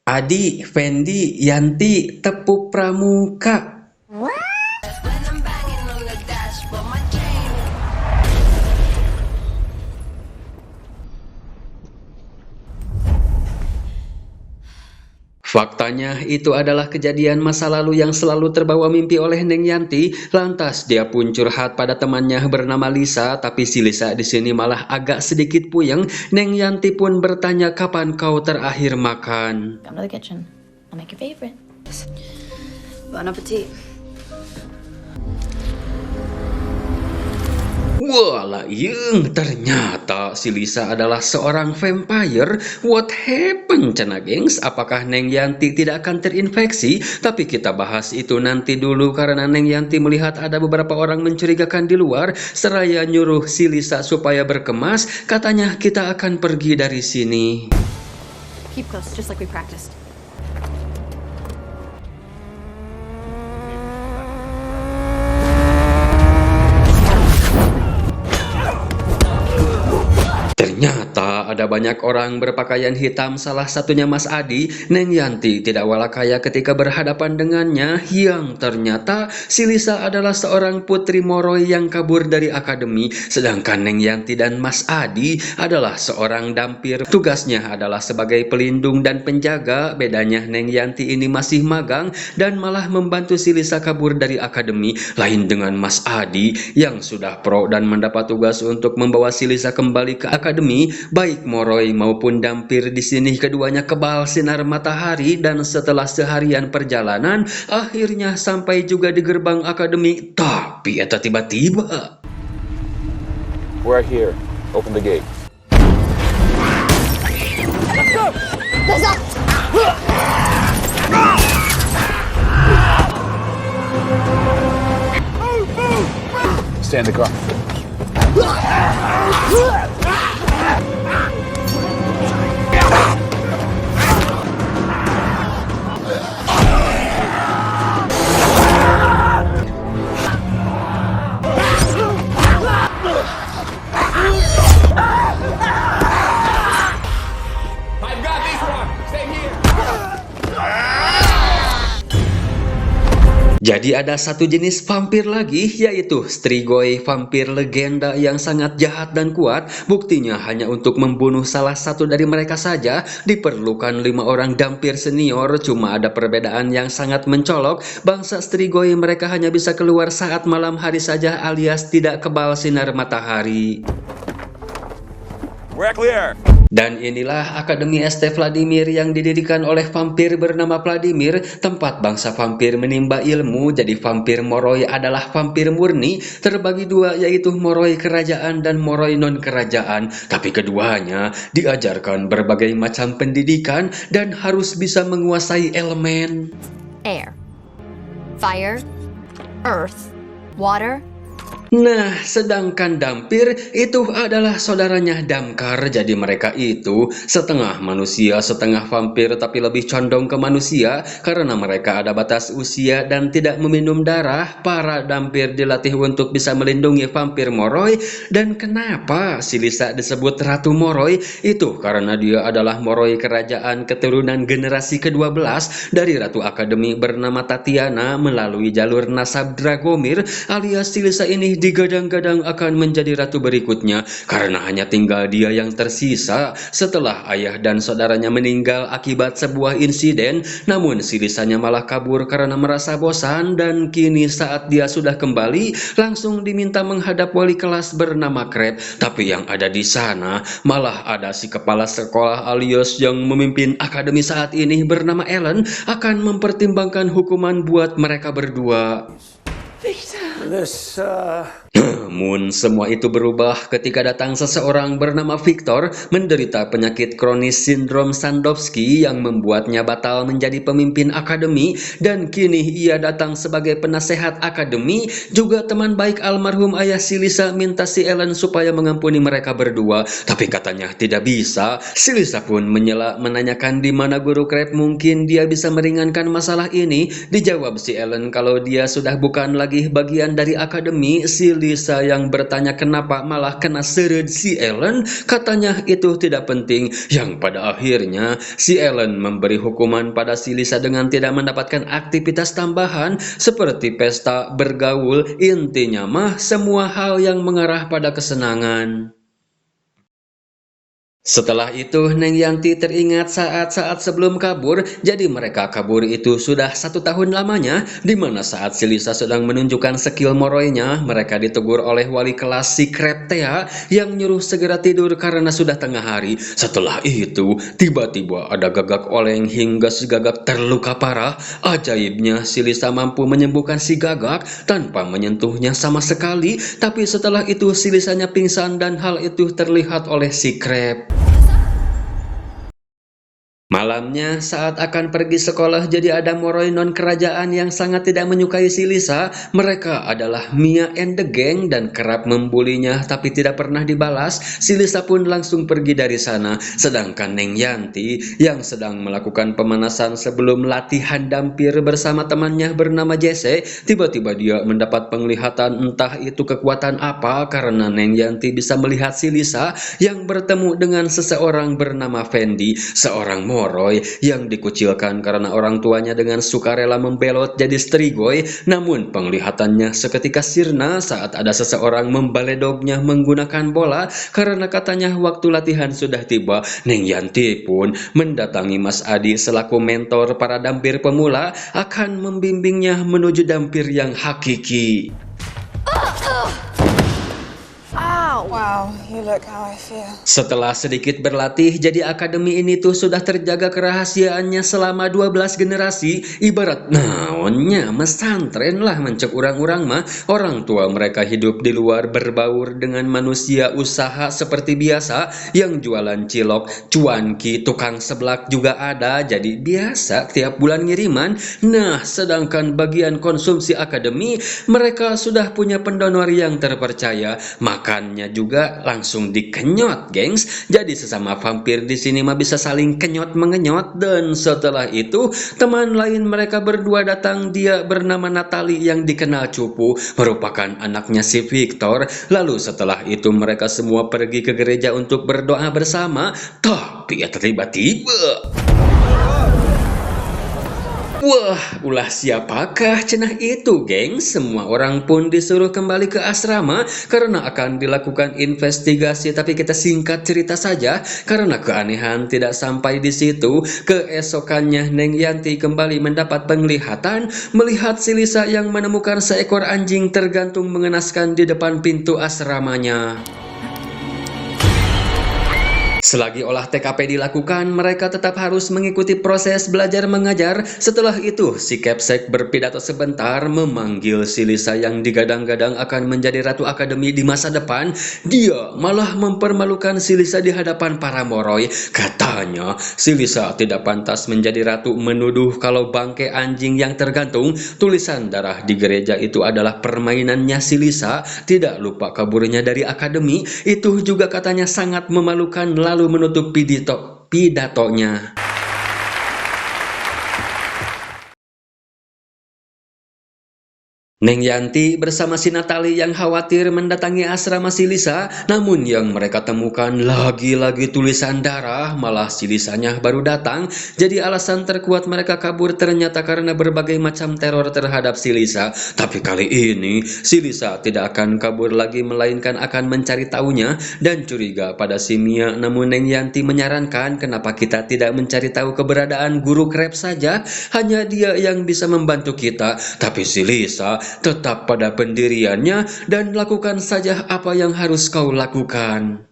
Adi, Fendi, Yanti, tepuk pramuka. Faktanya itu adalah kejadian masa lalu yang selalu terbawa mimpi oleh Neng Yanti. Lantas dia pun curhat pada temannya bernama Lisa, tapi si Lisa di sini malah agak sedikit puyeng. Neng Yanti pun bertanya kapan kau terakhir makan. Come to the kitchen. I'll make your favorite. Bon appetit. Walah, yang ternyata si Lisa adalah seorang vampire. What happened, Cana gengs? Apakah Neng Yanti tidak akan terinfeksi? Tapi kita bahas itu nanti dulu karena Neng Yanti melihat ada beberapa orang mencurigakan di luar. Seraya nyuruh si Lisa supaya berkemas. Katanya kita akan pergi dari sini. Keep close, just like we practiced. Ternyata ada banyak orang berpakaian hitam, salah satunya Mas Adi. Neng Yanti tidak walakaya ketika berhadapan dengannya, yang ternyata si Lisa adalah seorang putri Moroi yang kabur dari akademi, sedangkan Neng Yanti dan Mas Adi adalah seorang dampir. Tugasnya adalah sebagai pelindung dan penjaga. Bedanya Neng Yanti ini masih magang dan malah membantu si Lisa kabur dari akademi, lain dengan Mas Adi yang sudah pro dan mendapat tugas untuk membawa si Lisa kembali ke akademi. Baik Moroi maupun dampir di sini keduanya kebal sinar matahari, dan setelah seharian perjalanan akhirnya sampai juga di gerbang akademi. Tapi eta tiba-tiba We're here. Open the gate. Stay in the car. I've got this one. Stay here. Jadi ada satu jenis vampir lagi, yaitu Strigoi, vampir legenda yang sangat jahat dan kuat. Buktinya hanya untuk membunuh salah satu dari mereka saja diperlukan 5 orang dampir senior. Cuma ada perbedaan yang sangat mencolok. Bangsa Strigoi mereka hanya bisa keluar saat malam hari saja, alias tidak kebal sinar matahari. We're clear. Dan inilah Akademi ST Vladimir yang didirikan oleh vampir bernama Vladimir, tempat bangsa vampir menimba ilmu. Jadi vampir Moroi adalah vampir murni, terbagi dua, yaitu Moroi kerajaan dan Moroi non kerajaan. Tapi keduanya diajarkan berbagai macam pendidikan dan harus bisa menguasai elemen Air, fire, earth, water. Nah, sedangkan Dampir itu adalah saudaranya Damkar. Jadi mereka itu setengah manusia, setengah vampir, tapi lebih condong ke manusia karena mereka ada batas usia dan tidak meminum darah. Para Dampir dilatih untuk bisa melindungi vampir Moroi. Dan kenapa si Lisa disebut Ratu Moroi? Itu karena dia adalah Moroi kerajaan keturunan generasi ke-12 dari Ratu Akademi bernama Tatiana melalui jalur nasab Dragomir, alias si Lisa ini digadang-gadang akan menjadi ratu berikutnya karena hanya tinggal dia yang tersisa setelah ayah dan saudaranya meninggal akibat sebuah insiden. Namun si Lisanya malah kabur karena merasa bosan, dan kini saat dia sudah kembali langsung diminta menghadap wali kelas bernama Kret. Tapi yang ada di sana malah ada si kepala sekolah alias yang memimpin akademi saat ini bernama Ellen akan mempertimbangkan hukuman buat mereka berdua. Namun semua itu berubah ketika datang seseorang bernama Victor menderita penyakit kronis sindrom Sandowski yang membuatnya batal menjadi pemimpin akademi, dan kini ia datang sebagai penasehat akademi. Juga teman baik almarhum ayah si Lisa minta si Ellen supaya mengampuni mereka berdua, tapi katanya tidak bisa. Si Lisa pun menyela menanyakan di mana guru Krep mungkin dia bisa meringankan masalah ini. Dijawab si Ellen kalau dia sudah bukan lagi bagian dari akademi. Si Lisa yang bertanya kenapa malah kena seret si Ellen, katanya itu tidak penting, yang pada akhirnya si Ellen memberi hukuman pada si Lisa dengan tidak mendapatkan aktivitas tambahan seperti pesta, bergaul, intinya mah semua hal yang mengarah pada kesenangan. Setelah itu, Neng Yanti teringat saat-saat sebelum kabur, jadi mereka kabur itu sudah 1 tahun lamanya, di mana saat si Lisa sedang menunjukkan skill moroynya, mereka ditegur oleh wali kelas si Kreptea yang nyuruh segera tidur karena sudah tengah hari. Setelah itu, tiba-tiba ada gagak oleng hingga si gagak terluka parah. Ajaibnya, si Lisa mampu menyembuhkan si gagak tanpa menyentuhnya sama sekali, tapi setelah itu si Lisanya pingsan dan hal itu terlihat oleh si Krep. Malamnya, saat akan pergi sekolah, jadi ada moroi non kerajaan yang sangat tidak menyukai si Lisa. Mereka adalah Mia and the Gang dan kerap membulinya, tapi tidak pernah dibalas. Si Lisa pun langsung pergi dari sana. Sedangkan Neng Yanti yang sedang melakukan pemanasan sebelum latihan dampir bersama temannya bernama Jesse, tiba-tiba dia mendapat penglihatan, entah itu kekuatan apa, karena Neng Yanti bisa melihat si Lisa yang bertemu dengan seseorang bernama Fendi, seorang Moroy yang dikucilkan karena orang tuanya dengan sukarela membelot jadi strigoy. Namun penglihatannya seketika sirna saat ada seseorang membaledognya menggunakan bola, karena katanya waktu latihan sudah tiba. Neng Yanti pun mendatangi Mas Adi selaku mentor para dampir pemula, akan membimbingnya menuju dampir yang hakiki. Wow, you look how I feel. Setelah sedikit berlatih, jadi akademi ini tuh sudah terjaga kerahasiaannya selama 12 generasi. Ibarat naonnya mesantren lah mencek urang-urang mah. Orang tua mereka hidup di luar berbaur dengan manusia usaha seperti biasa. Yang jualan cilok, cuanki, tukang seblak juga ada. Jadi biasa tiap bulan ngiriman. Nah, sedangkan bagian konsumsi akademi, mereka sudah punya pendonor yang terpercaya. Makannya juga langsung dikenyot, gengs. Jadi sesama vampir di sini mah bisa saling kenyot mengenyot. Dan setelah itu, teman lain mereka berdua datang. Dia bernama Natalie yang dikenal cupu, merupakan anaknya si Victor. Lalu setelah itu mereka semua pergi ke gereja untuk berdoa bersama. Tapi tiba-tiba, wah, ulah siapakah cenah itu, geng? Semua orang pun disuruh kembali ke asrama karena akan dilakukan investigasi. Tapi kita singkat cerita saja, karena keanehan tidak sampai di situ. Keesokannya Neng Yanti kembali mendapat penglihatan, melihat si Lisa yang menemukan seekor anjing tergantung mengenaskan di depan pintu asramanya. Selagi olah TKP dilakukan, mereka tetap harus mengikuti proses belajar mengajar. Setelah itu, si Kepsek berpidato sebentar memanggil si Lisa yang digadang-gadang akan menjadi ratu akademi di masa depan. Dia malah mempermalukan si Lisa di hadapan para Moroi. Katanya, si Lisa tidak pantas menjadi ratu, menuduh kalau bangke anjing yang tergantung tulisan darah di gereja itu adalah permainannya si Lisa. Tidak lupa kaburnya dari akademi, itu juga katanya sangat memalukan. Lalu menutup pidatonya. Neng Yanti bersama si Natalie yang khawatir mendatangi asrama si Lisa, namun yang mereka temukan lagi-lagi tulisan darah, malah si Lisanya baru datang. Jadi alasan terkuat mereka kabur ternyata karena berbagai macam teror terhadap si Lisa. Tapi kali ini si Lisa tidak akan kabur lagi, melainkan akan mencari tahunya dan curiga pada si Mia. Namun Neng Yanti menyarankan kenapa kita tidak mencari tahu keberadaan guru Krep saja, hanya dia yang bisa membantu kita. Tapi si Lisa tetap pada pendiriannya dan lakukan saja apa yang harus kau lakukan.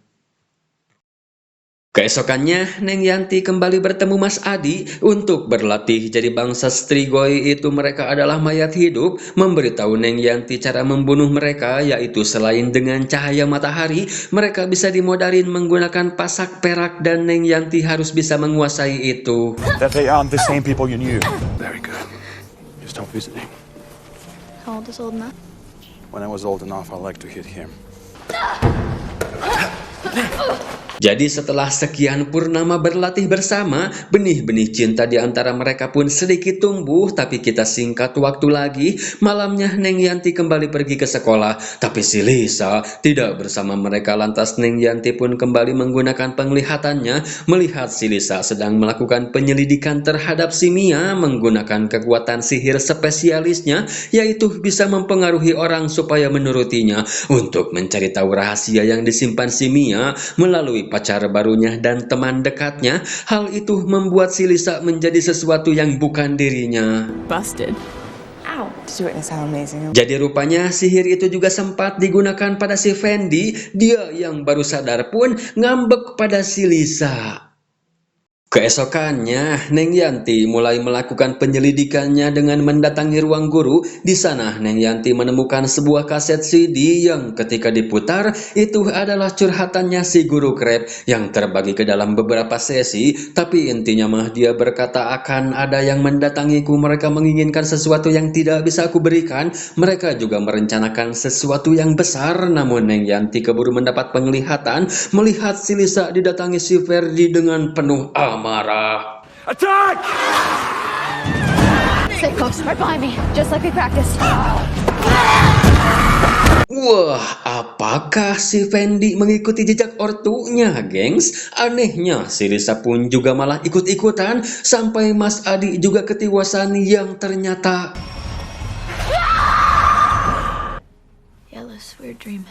Keesokannya, Neng Yanti kembali bertemu Mas Adi untuk berlatih jadi bangsa Strigoi. Itu mereka adalah mayat hidup. Memberitahu Neng Yanti cara membunuh mereka, yaitu selain dengan cahaya matahari, mereka bisa dimodalin menggunakan pasak perak, dan Neng Yanti harus bisa menguasai itu. That they aren't the same people you knew. Very good. You stop visiting. How old is old enough? When I was old enough, I liked to hit him. Jadi setelah sekian purnama berlatih bersama, benih-benih cinta di antara mereka pun sedikit tumbuh, tapi kita singkat waktu lagi, malamnya Neng Yanti kembali pergi ke sekolah, tapi si Lisa tidak bersama mereka. Lantas Neng Yanti pun kembali menggunakan penglihatannya, melihat si Lisa sedang melakukan penyelidikan terhadap si Mia menggunakan kekuatan sihir spesialisnya, yaitu bisa mempengaruhi orang supaya menurutinya untuk mencari tahu rahasia yang disimpan si Mia melalui pacar barunya dan teman dekatnya. Hal itu membuat si Lisa menjadi sesuatu yang bukan dirinya. Busted. Ow. Did you witness how amazing? Jadi rupanya sihir itu juga sempat digunakan pada si Fendi. Dia yang baru sadar pun ngambek pada si Lisa. Keesokannya, Neng Yanti mulai melakukan penyelidikannya dengan mendatangi ruang guru. Di sana, Neng Yanti menemukan sebuah kaset CD yang ketika diputar, itu adalah curhatannya si guru krep yang terbagi ke dalam beberapa sesi. Tapi intinya mah dia berkata akan ada yang mendatangiku, mereka menginginkan sesuatu yang tidak bisa aku berikan. Mereka juga merencanakan sesuatu yang besar. Namun Neng Yanti keburu mendapat penglihatan melihat si Lisa didatangi si Ferdi dengan penuh amarah. Attack! Stay close, right behind me, just like we practiced. Wah, apakah si Fendi mengikuti jejak ortunya, gengs? Anehnya, si Lisa pun juga malah ikut-ikutan, sampai Mas Adi juga ketiwasan yang ternyata... Yellow's weird dream.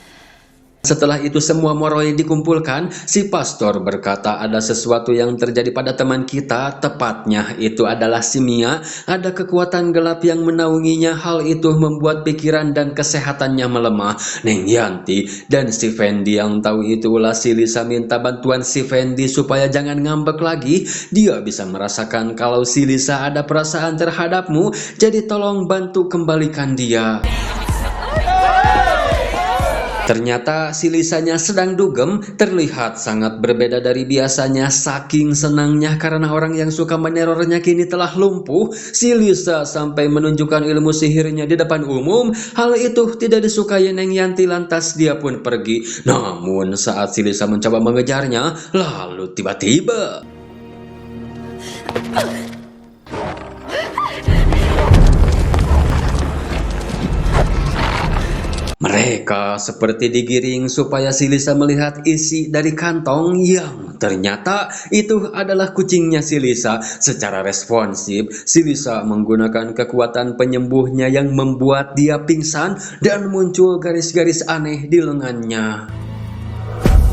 Setelah itu semua moroi dikumpulkan, si pastor berkata ada sesuatu yang terjadi pada teman kita, tepatnya itu adalah si Mia. Ada kekuatan gelap yang menaunginya, hal itu membuat pikiran dan kesehatannya melemah. Neng Yanti dan si Fendi yang tahu itulah si Lisa minta bantuan si Fendi supaya jangan ngambek lagi. Dia bisa merasakan kalau si Lisa ada perasaan terhadapmu, jadi tolong bantu kembalikan dia. Ternyata si Lisanya sedang dugem, terlihat sangat berbeda dari biasanya. Saking senangnya karena orang yang suka menerornya kini telah lumpuh, si Lisa sampai menunjukkan ilmu sihirnya di depan umum. Hal itu tidak disukai Neng Yanti, lantas dia pun pergi. Namun saat si Lisa mencoba mengejarnya, lalu tiba-tiba... Mereka seperti digiring supaya si Lisa melihat isi dari kantong yang ternyata itu adalah kucingnya si Lisa. Secara responsif, si Lisa menggunakan kekuatan penyembuhnya yang membuat dia pingsan dan muncul garis-garis aneh di lengannya.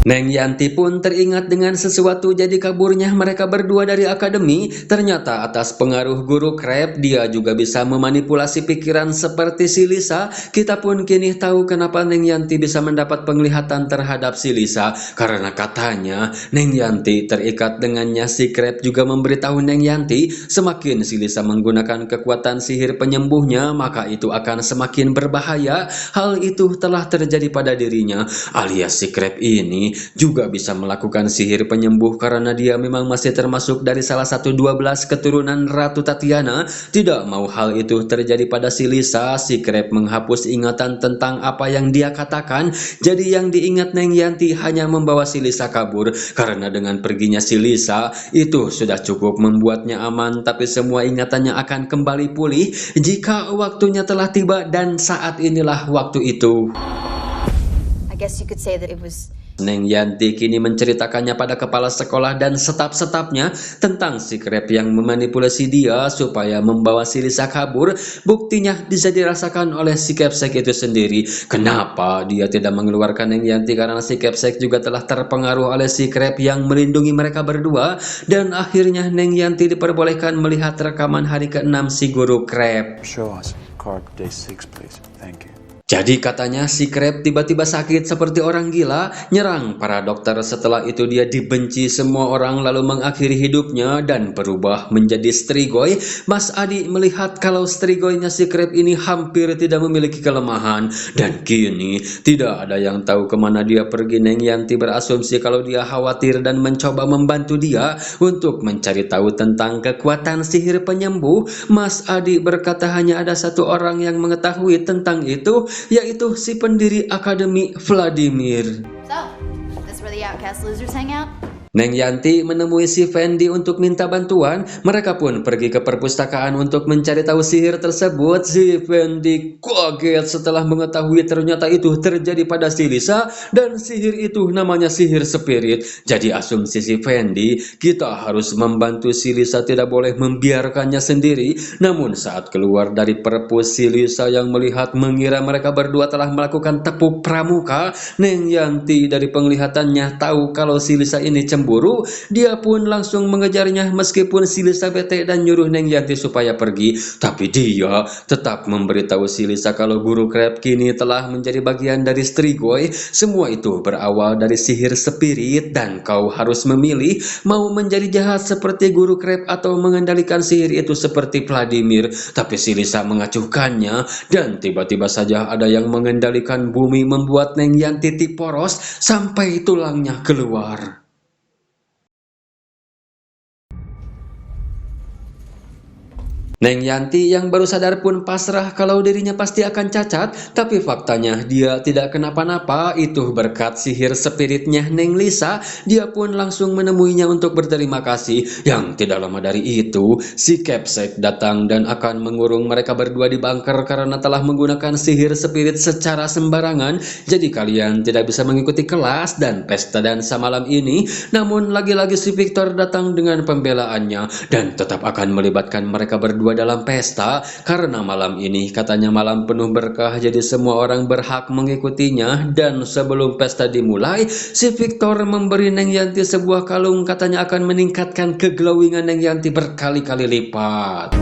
Neng Yanti pun teringat dengan sesuatu, jadi kaburnya mereka berdua dari akademi. Ternyata atas pengaruh guru krep, dia juga bisa memanipulasi pikiran seperti si Lisa. Kita pun kini tahu kenapa Neng Yanti bisa mendapat penglihatan terhadap si Lisa. Karena katanya Neng Yanti terikat dengannya. Si krep juga memberitahu Neng Yanti, semakin si Lisa menggunakan kekuatan sihir penyembuhnya, maka itu akan semakin berbahaya. Hal itu telah terjadi pada dirinya, alias si krep ini juga bisa melakukan sihir penyembuh karena dia memang masih termasuk dari salah satu 12 keturunan Ratu Tatiana. Tidak mau hal itu terjadi pada si Lisa, si krep menghapus ingatan tentang apa yang dia katakan. Jadi yang diingat Neng Yanti hanya membawa si Lisa kabur, karena dengan perginya si Lisa itu sudah cukup membuatnya aman. Tapi semua ingatannya akan kembali pulih jika waktunya telah tiba, dan saat inilah waktu itu. I guess you could say that it was... Neng Yanti kini menceritakannya pada kepala sekolah dan staf-stafnya tentang si krep yang memanipulasi dia supaya membawa si Lisa kabur. Buktinya bisa dirasakan oleh si Kepsek itu sendiri. Kenapa dia tidak mengeluarkan Neng Yanti? Karena si Kepsek juga telah terpengaruh oleh si krep yang melindungi mereka berdua. Dan akhirnya Neng Yanti diperbolehkan melihat rekaman hari ke-6 si guru krep. Show us card day 6, please. Thank you. Jadi katanya si krep tiba-tiba sakit seperti orang gila, nyerang para dokter. Setelah itu dia dibenci semua orang lalu mengakhiri hidupnya dan berubah menjadi Strigoi. Mas Adi melihat kalau Strigoinya si krep ini hampir tidak memiliki kelemahan, dan kini tidak ada yang tahu kemana dia pergi. Neng Yanti berasumsi kalau dia khawatir dan mencoba membantu dia untuk mencari tahu tentang kekuatan sihir penyembuh. Mas Adi berkata hanya ada satu orang yang mengetahui tentang itu, yaitu si pendiri akademi Vladimir. So, this where the outcast losers hang out? Neng Yanti menemui si Fendi untuk minta bantuan. Mereka pun pergi ke perpustakaan untuk mencari tahu sihir tersebut. Si Fendi kaget setelah mengetahui ternyata itu terjadi pada si Lisa, dan sihir itu namanya sihir spirit. Jadi asumsi si Fendi, kita harus membantu si Lisa, tidak boleh membiarkannya sendiri. Namun saat keluar dari perpus, si Lisa yang melihat mengira mereka berdua telah melakukan tepuk pramuka. Neng Yanti dari penglihatannya tahu kalau si Lisa ini cemburu. Dia pun langsung mengejarnya meskipun si Lisa bete dan nyuruh Neng Yanti supaya pergi. Tapi dia tetap memberitahu si Lisa kalau guru Crab kini telah menjadi bagian dari Strigoi. Semua itu berawal dari sihir spirit dan kau harus memilih mau menjadi jahat seperti guru Crab atau mengendalikan sihir itu seperti Vladimir. Tapi si Lisa mengacuhkannya dan tiba-tiba saja ada yang mengendalikan bumi membuat Neng Yanti poros sampai tulangnya keluar. Neng Yanti yang baru sadar pun pasrah kalau dirinya pasti akan cacat, tapi faktanya dia tidak kenapa-napa. Itu berkat sihir spiritnya Neng Lisa. Dia pun langsung menemuinya untuk berterima kasih. Yang tidak lama dari itu, si Capsek datang dan akan mengurung mereka berdua di bunker karena telah menggunakan sihir spirit secara sembarangan. Jadi kalian tidak bisa mengikuti kelas dan pesta dansa malam ini. Namun lagi-lagi si Victor datang dengan pembelaannya dan tetap akan melibatkan mereka berdua dalam pesta karena malam ini katanya malam penuh berkah, jadi semua orang berhak mengikutinya. Dan sebelum pesta dimulai, si Victor memberi Neng Yanti sebuah kalung, katanya akan meningkatkan keglowingan Neng Yanti berkali-kali lipat.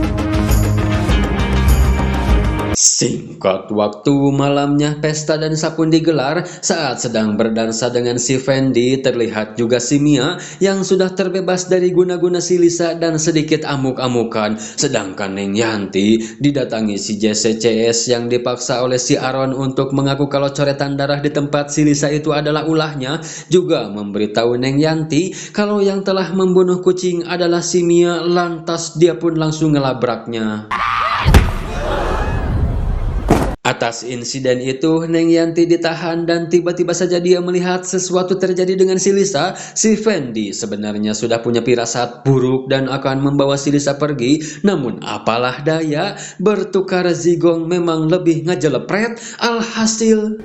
Singkat waktu, malamnya pesta dansa pun digelar. Saat sedang berdansa dengan si Fendi, terlihat juga si Mia yang sudah terbebas dari guna-guna si Lisa dan sedikit amuk-amukan. Sedangkan Neng Yanti didatangi si Jesse CS yang dipaksa oleh si Aaron untuk mengaku kalau coretan darah di tempat si Lisa itu adalah ulahnya. Juga memberitahu Neng Yanti kalau yang telah membunuh kucing adalah si Mia. Lantas dia pun langsung ngelabraknya. Atas insiden itu, Neng Yanti ditahan dan tiba-tiba saja dia melihat sesuatu terjadi dengan si Lisa. Si Fendi sebenarnya sudah punya firasat buruk dan akan membawa si Lisa pergi. Namun apalah daya, bertukar zigong memang lebih ngejelepret. Alhasil,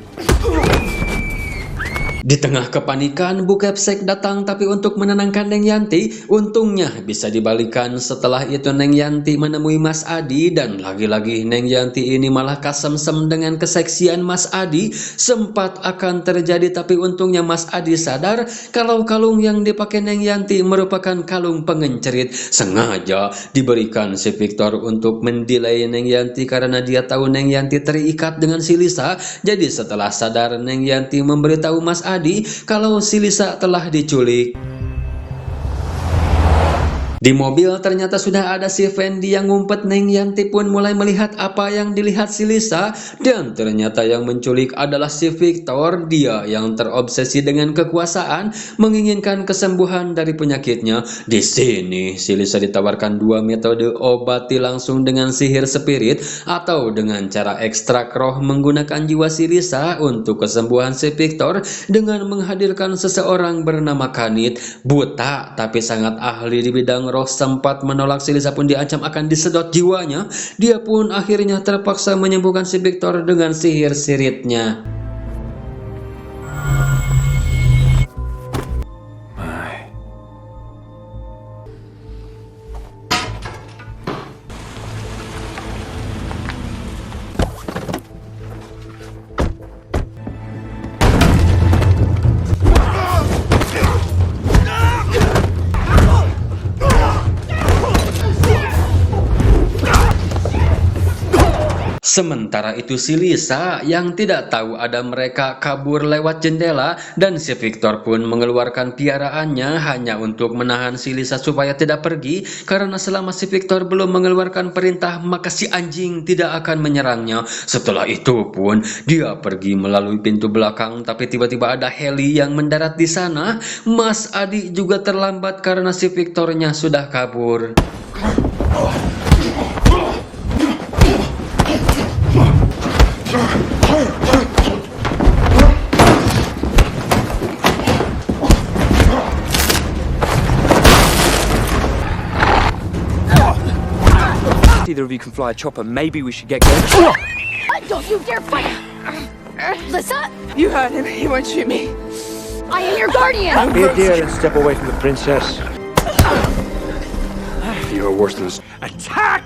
di tengah kepanikan, Bu Capsek datang tapi untuk menenangkan Neng Yanti. Untungnya bisa dibalikan. Setelah itu Neng Yanti menemui Mas Adi dan lagi-lagi Neng Yanti ini malah kasemsem dengan keseksian Mas Adi. Sempat akan terjadi tapi untungnya Mas Adi sadar kalau kalung yang dipakai Neng Yanti merupakan kalung pengencerit. Sengaja diberikan si Victor untuk mendelay Neng Yanti karena dia tahu Neng Yanti terikat dengan si Lisa. Jadi setelah sadar, Neng Yanti memberitahu Mas Adi kalau si Lisa telah diculik. Di mobil ternyata sudah ada si Fendi yang ngumpet. Neng Yanti pun mulai melihat apa yang dilihat si Lisa, dan ternyata yang menculik adalah si Victor. Dia yang terobsesi dengan kekuasaan, menginginkan kesembuhan dari penyakitnya. Di sini si Lisa ditawarkan dua metode: obati langsung dengan sihir spirit atau dengan cara ekstrak roh menggunakan jiwa si Lisa. Untuk kesembuhan si Victor dengan menghadirkan seseorang bernama Kanit, buta tapi sangat ahli di bidang roh. Sempat menolak, si Lisa pun diancam akan disedot jiwanya. Dia pun akhirnya terpaksa menyembuhkan si Victor dengan sihir siritnya. Sementara itu si Lisa yang tidak tahu ada mereka kabur lewat jendela, dan si Victor pun mengeluarkan piaraannya hanya untuk menahan si Lisa supaya tidak pergi, karena selama si Victor belum mengeluarkan perintah maka si anjing tidak akan menyerangnya. Setelah itu pun dia pergi melalui pintu belakang, tapi tiba-tiba ada heli yang mendarat di sana. Mas Adi juga terlambat karena si Victornya sudah kabur. Either of you can fly a chopper. Maybe we should get going. Don't you dare fight! Lissa, You heard him. He won't shoot me. I am your guardian! Be a dear and step away from the princess. You're worse than this. Attack!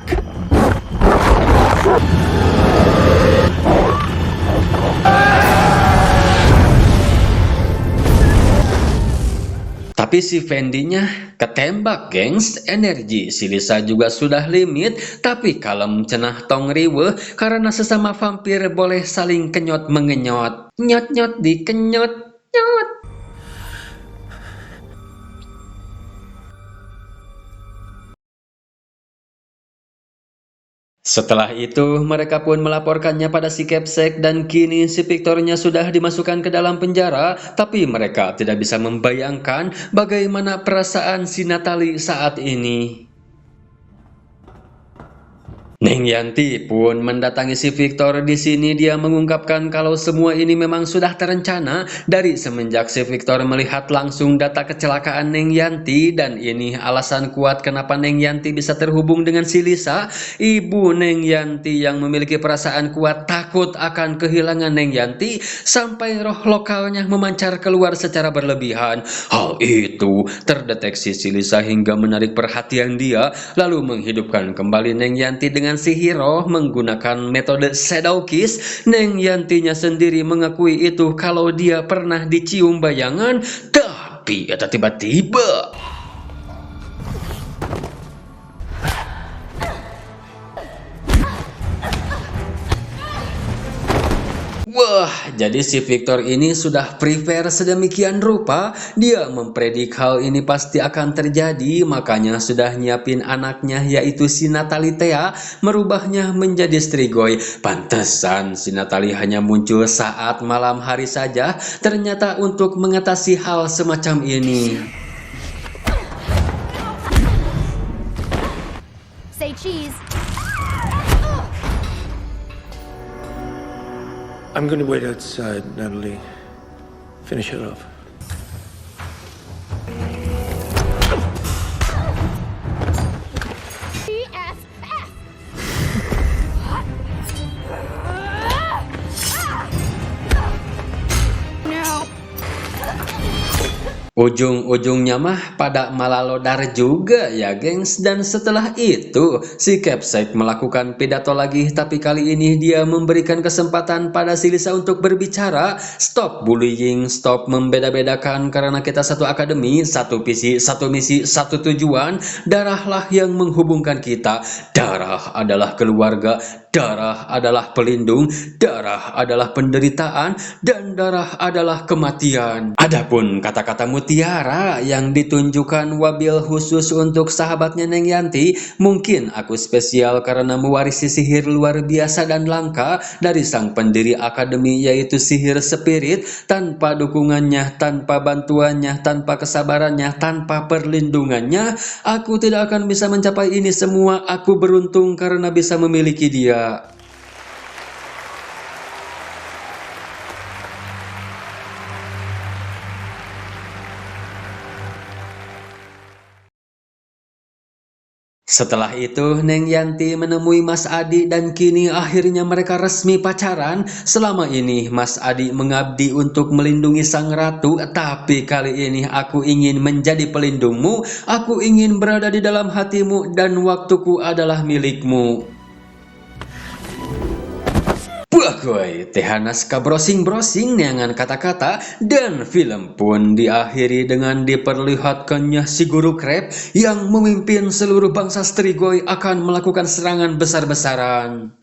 Tapi si Fendi-nya ketembak, gengs. Energi si Lisa juga sudah limit, tapi kalem cenah tong riweuh karena sesama vampir boleh saling kenyot mengenyot. Nyot-nyot dikenyot, nyot. Setelah itu, mereka pun melaporkannya pada si Kepsek dan kini si Victornya sudah dimasukkan ke dalam penjara, tapi mereka tidak bisa membayangkan bagaimana perasaan si Natalie saat ini. Neng Yanti pun mendatangi si Victor. Di sini dia mengungkapkan kalau semua ini memang sudah terencana dari semenjak si Victor melihat langsung data kecelakaan Neng Yanti, dan ini alasan kuat kenapa Neng Yanti bisa terhubung dengan si Lisa. Ibu Neng Yanti yang memiliki perasaan kuat takut akan kehilangan Neng Yanti sampai roh lokalnya memancar keluar secara berlebihan. Hal itu terdeteksi si Lisa hingga menarik perhatian dia, lalu menghidupkan kembali Neng Yanti dengan sihir roh menggunakan metode shadow kiss. Neng Yantinya sendiri mengakui itu kalau dia pernah dicium bayangan, tapi tiba-tiba wah, jadi si Victor ini sudah prepare sedemikian rupa. Dia mempredik hal ini pasti akan terjadi, makanya sudah nyiapin anaknya yaitu si Natalie Thea, merubahnya menjadi Strigoi. Pantesan si Natalie hanya muncul saat malam hari saja, ternyata untuk mengatasi hal semacam ini. Say cheese. I'm going to wait outside, Natalie. Finish it off. Ujung-ujungnya mah pada malalodar juga ya gengs. Dan setelah itu si Kepsek melakukan pidato lagi, tapi kali ini dia memberikan kesempatan pada si Lisa untuk berbicara. Stop bullying, stop membeda-bedakan, karena kita satu akademi, satu visi, satu misi, satu tujuan. Darahlah yang menghubungkan kita. Darah adalah keluarga, darah adalah pelindung, darah adalah penderitaan, dan darah adalah kematian. Adapun kata-kata mutiara yang ditunjukkan wabil khusus untuk sahabatnya Neng Yanti, mungkin aku spesial karena mewarisi sihir luar biasa dan langka dari sang pendiri akademi, yaitu sihir spirit. Tanpa dukungannya, tanpa bantuannya, tanpa kesabarannya, tanpa perlindungannya, aku tidak akan bisa mencapai ini semua. Aku beruntung karena bisa memiliki dia. Setelah itu, Neng Yanti menemui Mas Adi dan kini akhirnya mereka resmi pacaran. Selama ini Mas Adi mengabdi untuk melindungi sang ratu, tapi kali ini aku ingin menjadi pelindungmu. Aku ingin berada di dalam hatimu dan waktuku adalah milikmu. Buagoy, tehanas kabrosing-brosing neangan kata-kata, dan film pun diakhiri dengan diperlihatkannya si guru Crab yang memimpin seluruh bangsa Strigoi akan melakukan serangan besar-besaran.